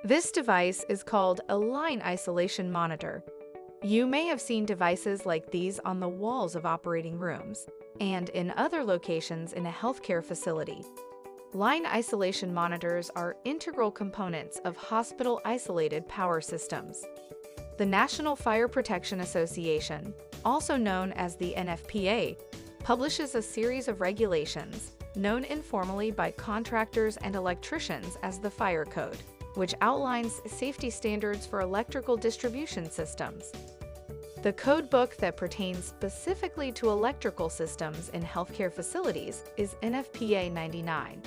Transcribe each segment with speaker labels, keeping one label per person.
Speaker 1: This device is called a line isolation monitor. You may have seen devices like these on the walls of operating rooms and in other locations in a healthcare facility. Line isolation monitors are integral components of hospital isolated power systems. The National Fire Protection Association, also known as the NFPA, publishes a series of regulations, known informally by contractors and electricians as the Fire Code, which outlines safety standards for electrical distribution systems. The code book that pertains specifically to electrical systems in healthcare facilities is NFPA 99.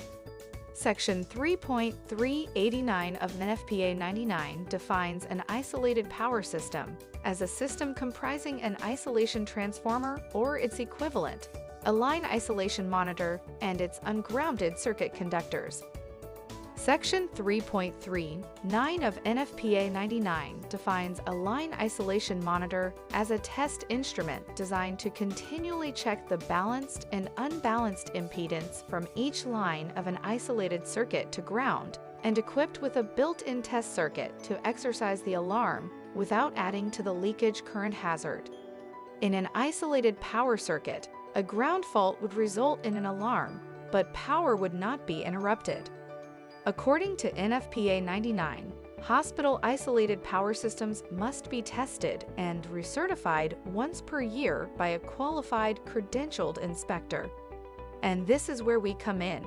Speaker 1: Section 3.389 of NFPA 99 defines an isolated power system as a system comprising an isolation transformer or its equivalent, a line isolation monitor, and its ungrounded circuit conductors. Section 3.39 of NFPA 99 defines a line isolation monitor as a test instrument designed to continually check the balanced and unbalanced impedance from each line of an isolated circuit to ground, and equipped with a built-in test circuit to exercise the alarm without adding to the leakage current hazard. In an isolated power circuit, a ground fault would result in an alarm, but power would not be interrupted. According to NFPA 99, hospital isolated power systems must be tested and recertified once per year by a qualified, credentialed inspector. And this is where we come in.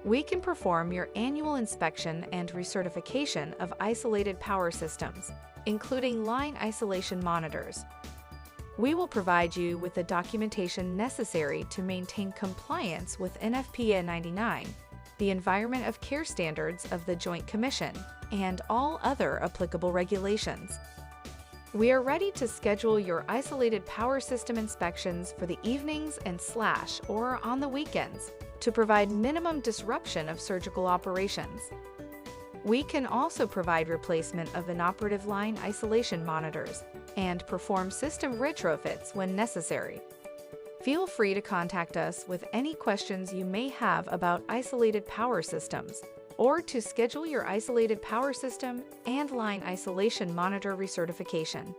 Speaker 1: We can perform your annual inspection and recertification of isolated power systems, including line isolation monitors. We will provide you with the documentation necessary to maintain compliance with NFPA 99, the Environment of Care Standards of the Joint Commission, and all other applicable regulations. We are ready to schedule your isolated power system inspections for the evenings and or on the weekends to provide minimum disruption of surgical operations. We can also provide replacement of inoperative line isolation monitors and perform system retrofits when necessary. Feel free to contact us with any questions you may have about isolated power systems, or to schedule your isolated power system and line isolation monitor recertification.